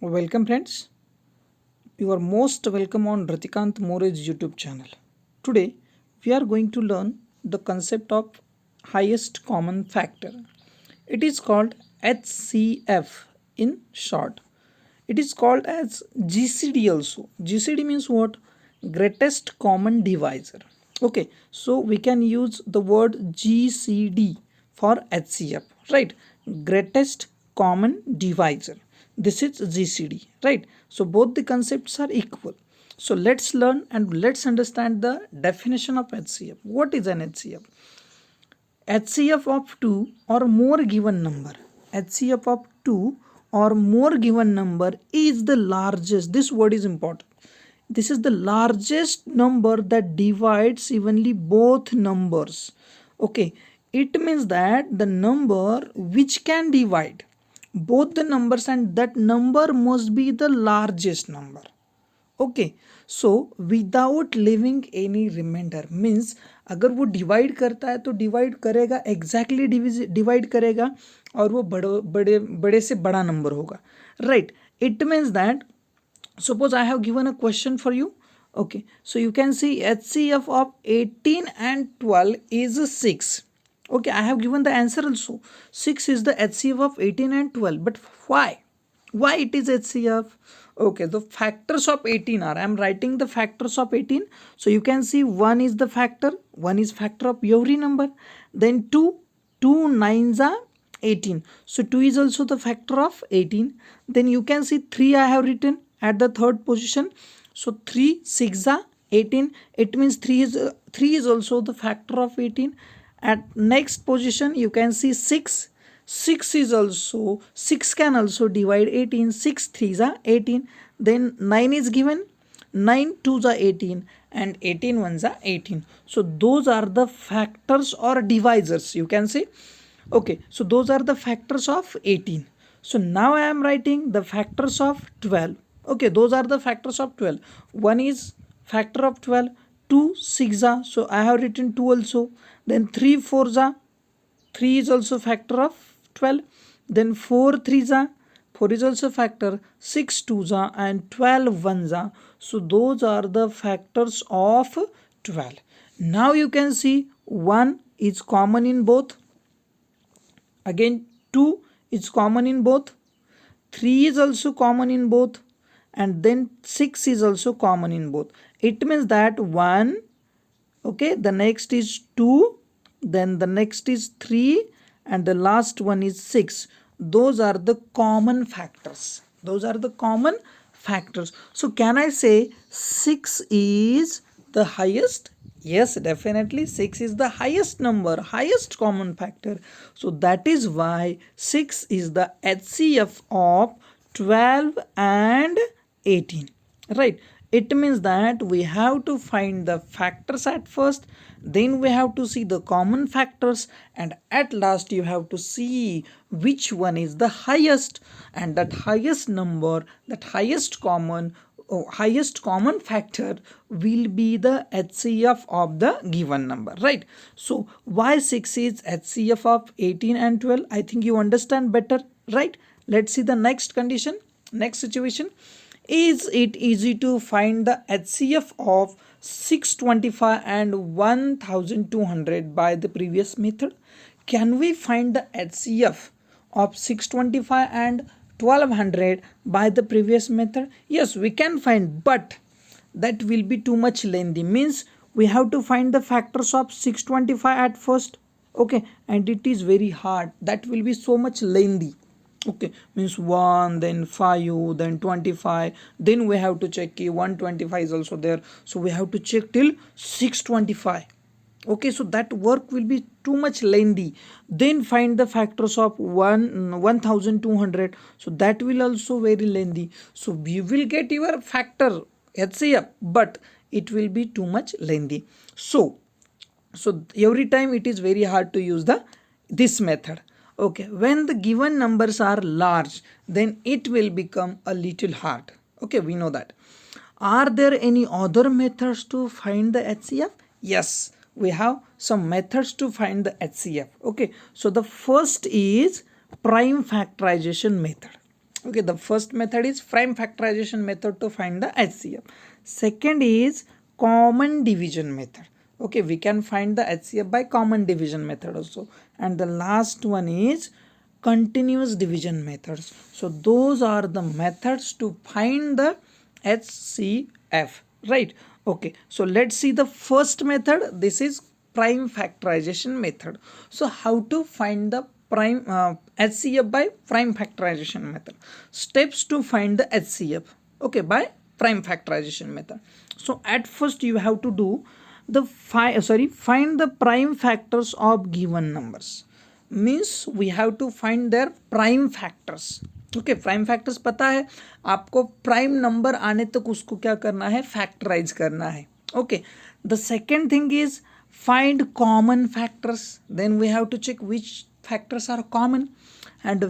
Welcome friends, you are most welcome on Ratikant More's YouTube channel. Today we are going to learn the concept of highest common factor. It is called HCF in short. It is called as GCD also. GCD means what? Greatest common divisor. Okay, so we can use the word GCD for HCF, right? Greatest common divisor. This is GCD, right? So both the concepts are equal. So let's learn and let's understand the definition of HCF. What is an HCF? HCF of 2 or more given number. HCF of 2 or more given number is the largest. This word is important. This is the largest number that divides evenly both numbers. Okay, it means that the number which can divide both the numbers and that number must be the largest number. Okay so without living any reminder means अगर वो divide करता है तो divide करेगा exactly divide करेगा और वो बड़े से बड़ा नंबर होगा right it means that suppose I have given a question for you. Okay, so you can see HCF of 18 and 12 is 6. Okay, I have given the answer also. 6 is the HCF of 18 and 12, but why it is HCF? Okay, the factors of 18 are, I am writing the factors of 18. So you can see 1 is the factor, 1 is factor of every number. Then 2 nines are 18. So 2 is also the factor of 18. Then you can see 3 I have written at the third position. So 3 6 are 18. It means 3 is also the factor of 18. At next position you can see 6. 6 is also 6 can also divide 18. 6 3s are 18. Then 9 is given. 9 2s are 18 and 18 1s are 18. So those are the factors or divisors you can say. Okay, so those are the factors of 18. So now I am writing the factors of 12. Okay, those are the factors of 12. 1 is factor of 12. 2 6 are, so I have written 2 also. Then 3 4s are, 3 is also factor of 12. Then 4 3s are, 4 is also factor. 6 2s are and 12 1s are. So those are the factors of 12. Now you can see 1 is common in both. Again 2 is common in both. 3 is also common in both. And then 6 is also common in both. It means that 1, okay, the next is 2, then the next is 3 and the last one is 6. Those are the common factors. Those are the common factors. So can I say 6 is the highest? Yes, definitely 6 is the highest number, highest common factor. So that is why 6 is the HCF of 12 and 18, right? It means that we have to find the factors at first, then we have to see the common factors, and at last you have to see which one is the highest, and that highest number, that highest common factor will be the HCF of the given number, right? So why 6 is HCF of 18 and 12? I think you understand better, right? Let's see the next condition, next situation. Is it easy to find the HCF of 625 and 1200 by the previous method? Can we find the HCF of 625 and 1200 by the previous method? Yes, we can find, but that will be too much lengthy. Means we have to find the factors of 625 at first. Okay, and it is very hard. That will be so much lengthy. Okay, means 1, then 5, then 25, then we have to check 125 is also there, so we have to check till 625. Okay, so that work will be too much lengthy. Then find the factors of 1200, so that will also very lengthy. So you will get your factor HCF, but it will be too much lengthy. So every time it is very hard to use this method. Okay, when the given numbers are large, then it will become a little hard. Okay, we know that. Are there any other methods to find the HCF? Yes, we have some methods to find the HCF. Okay, so the first is prime factorization method. Okay, the first method is prime factorization method to find the HCF. Second is common division method. Okay, we can find the HCF by common division method also. And the last one is continuous division methods. So those are the methods to find the HCF, right? Okay, so let's see the first method. This is prime factorization method. So how to find the prime HCF by prime factorization method? Steps to find the HCF, okay, by prime factorization method. So at first you have to do the find the prime factors of given numbers. Means we have to find their prime factors. Okay, prime factors पता है आपको, prime number आने तक उसको क्या करना है, factorise करना है. Okay, the second thing is find common factors. Then we have to check which factors are common, and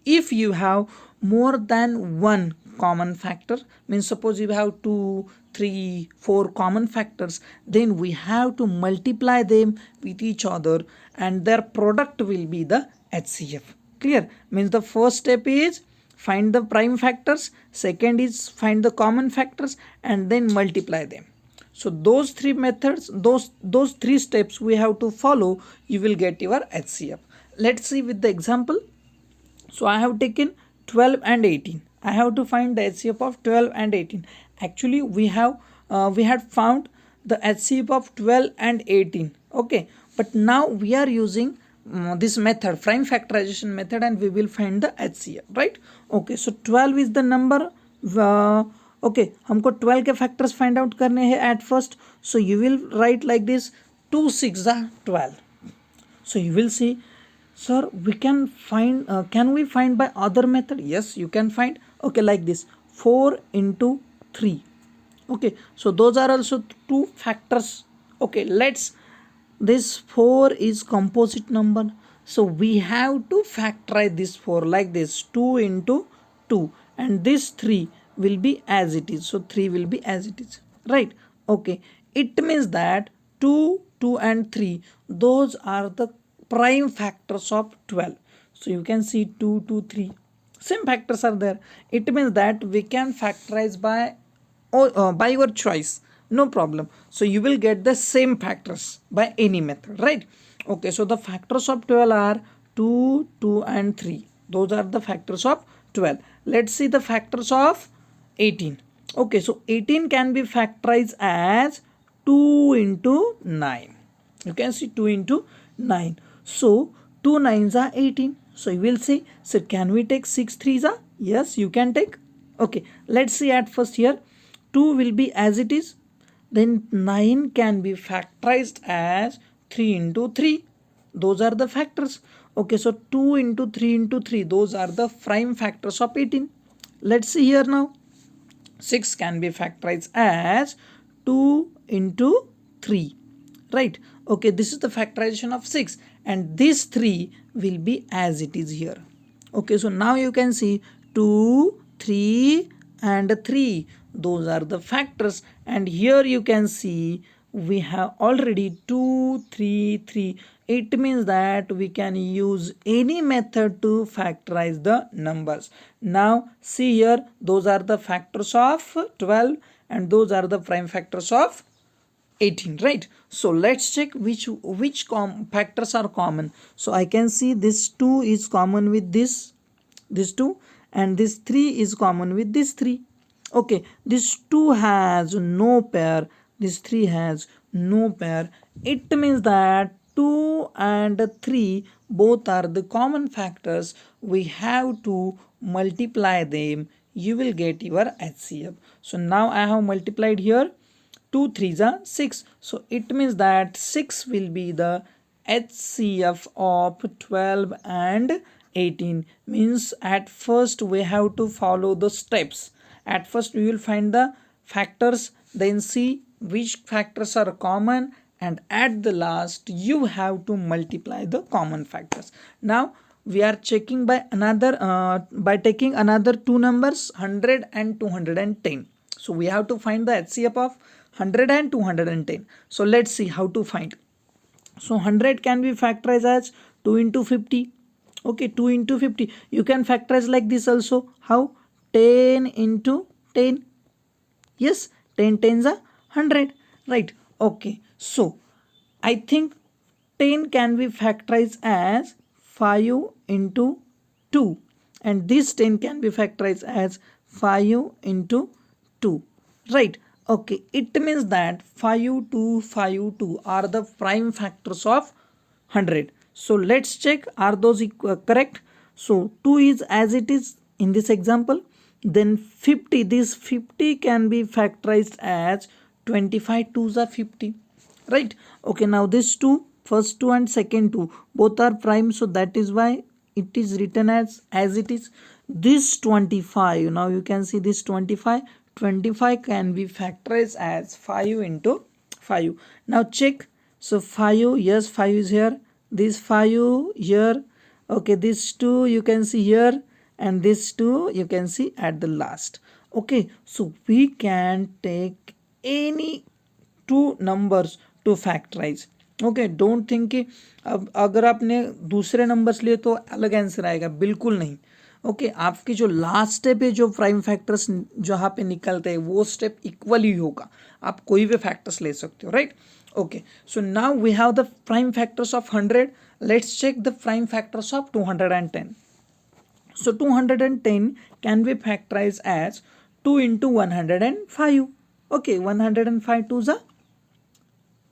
if you have more than one common factor, means suppose you have 2, 3, 4 common factors, then we have to multiply them with each other and their product will be the HCF. Clear? Means the first step is find the prime factors, second is find the common factors and then multiply them. So those three methods, those three steps we have to follow, you will get your HCF. Let's see with the example. So I have taken 12 and 18. I have to find the HCF of 12 and 18. Actually we had found the HCF of 12 and 18. Okay, but now we are using this method, prime factorization method, and we will find the HCF, right? Okay, so 12 is the number. Okay, हमको 12 के factors find out करने हैं at first. So you will write like this, 2 6 12. So you will see, sir, we can find, can we find by other method? Yes, you can find. Okay, like this, 4 into 3. Okay, so those are also two factors. Okay, this 4 is composite number, so we have to factorize this 4 like this, 2 into 2, and this 3 will be as it is, so 3 will be as it is, right? Okay, it means that 2, 2 and 3, those are the prime factors of 12. So you can see 2, 2, 3, same factors are there. It means that we can factorize by your choice, no problem. So you will get the same factors by any method, right? Okay, so the factors of 12 are 2, 2 and 3. Those are the factors of 12. Let's see the factors of 18. Okay, so 18 can be factorized as 2 into 9. You can see 2 into 9. So 2 9s are 18. So you will say, so can we take 6 3s are? Yes, you can take. Okay, let's see at first here. 2 will be as it is. Then 9 can be factorized as 3 into 3. Those are the factors. Okay, so 2 into 3 into 3, those are the prime factors of 18. Let's see here now. 6 can be factorized as 2 into 3, right? Okay, this is the factorization of 6, and this 3 will be as it is here. Okay, so now you can see 2, 3 and 3, those are the factors, and here you can see we have already 2, 3, 3. It means that we can use any method to factorize the numbers. Now see here, those are the factors of 12 and those are the prime factors of 18, right? So let's check which factors are common. So I can see this 2 is common with this 2, and this 3 is common with this 3. Okay, this 2 has no pair, this 3 has no pair. It means that 2 and 3 both are the common factors. We have to multiply them. You will get your HCF. So now I have multiplied here. 2 3s are 6. So it means that 6 will be the HCF of 12 and 18. Means at first we have to follow the steps. At first we will find the factors, then see which factors are common, and at the last you have to multiply the common factors. Now we are checking by taking another two numbers, 100 and 210. So we have to find the HCF of 100 and 210. So let's see how to find. So 100 can be factorized as 2 into 50. Okay, 2 into 50. You can factorize like this also. How? 10 into 10. Yes, 10 tens are 100. Right. Okay. So, I think 10 can be factorized as 5 into 2. And this 10 can be factorized as 5 into 2. Right. Okay. It means that 5, 2, 5, 2 are the prime factors of 100. So let's check, are those correct? So 2 is as it is in this example. Then 50, this 50 can be factorized as 25 2s are 50. Right. Okay, now this 2, first 2 and second 2, both are prime, so that is why it is written as it is. This 25, now you can see this 25 can be factorized as 5 into 5. Now check. So 5, yes, 5 is here, this 5 here, okay, this 2 you can see here, and this 2 you can see at the last. Okay, so we can take any two numbers to factorize. Okay, don't think कि अब अगर आपने दूसरे numbers लिए तो अलग answer आएगा, बिल्कुल नहीं. ओके, आपकी जो लास्ट स्टेप है, जो प्राइम फैक्टर्स जहाँ पे निकलते हैं वो स्टेप इक्वल ही होगा. आप कोई भी फैक्टर्स ले सकते हो. Right. Okay, so now we have the prime factors of 100. Let's check the prime factors of 210. So 210 can be factorized as 2 into 105. Okay, 105 2s are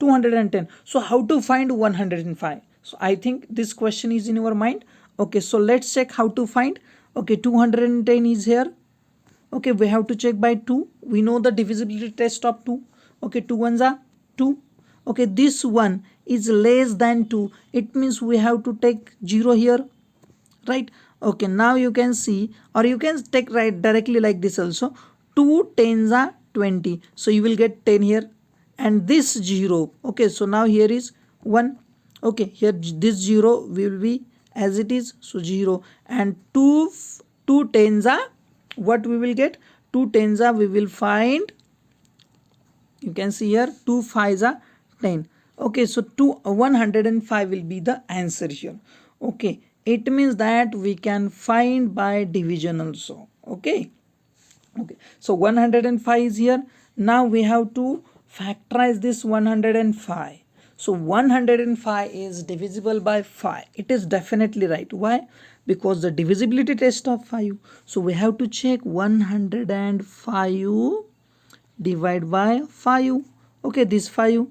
210. So how to find 105? So I think this question is in your mind. Okay, so let's check how to find. Okay, 210 is here. Okay, we have to check by 2. We know the divisibility test of 2. Okay, 2 ones are 2. Okay, this one is less than 2. It means we have to take 0 here. Right. Okay, now you can see, or you can take right directly like this also. 2 tens are 20. So you will get 10 here. And this 0. Okay, so now here is 1. Okay, here this 0 will be as it is. So 0. And 2 tens are, what we will get? 2 tens are, we will find, you can see here, 2 5s are 10. Okay, so 105 will be the answer here. Okay, it means that we can find by division also. Okay. Okay, so 105 is here. Now we have to factorize this 105. So 105 is divisible by 5. It is definitely right. Why? Because the divisibility test of 5. So we have to check 105 divide by 5. Okay, this 5.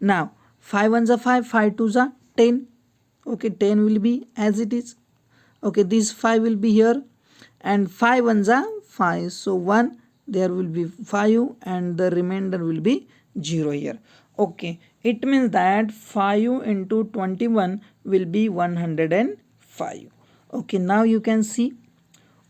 Now 5 ones are 5, 5 twos are 10. Okay, 10 will be as it is. Okay, this 5 will be here, and 5 ones are 5. So 1, there will be 5, and the remainder will be 0 here. Okay, it means that 5 into 21 will be 105. Okay, now you can see.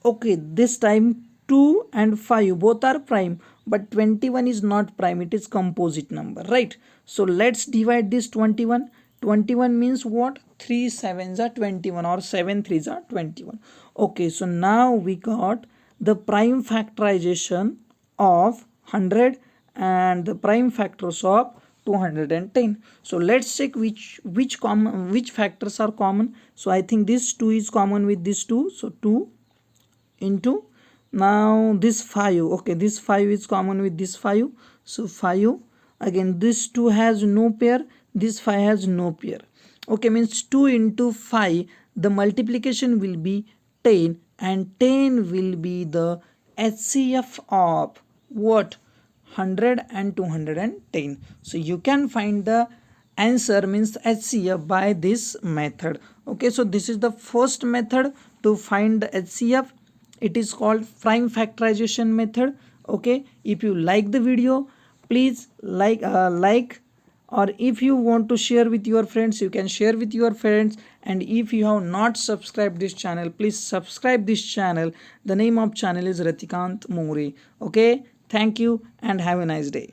Okay, this time 2 and 5 both are prime, but 21 is not prime, it is composite number, right? So let's divide this 21. 21 means what? 3 7s are 21, or 7 3s are 21. Okay, so now we got the prime factorization of 100 and the prime factors of 210. So let's check which factors are common. So I think this 2 is common with this 2. So 2 into, now this 5. Okay, this 5 is common with this 5. So 5. Again, this 2 has no pair, this 5 has no pair. Okay, means 2 into 5, the multiplication will be 10, and 10 will be the HCF of what? 100 and 210. So you can find the answer, means HCF, by this method. Okay, so this is the first method to find the HCF. It is called prime factorization method. Okay, if you like the video, please like, or if you want to share with your friends, you can share with your friends. And if you have not subscribed this channel, please subscribe this channel. The name of channel is Ratikant More. Okay, thank you and have a nice day.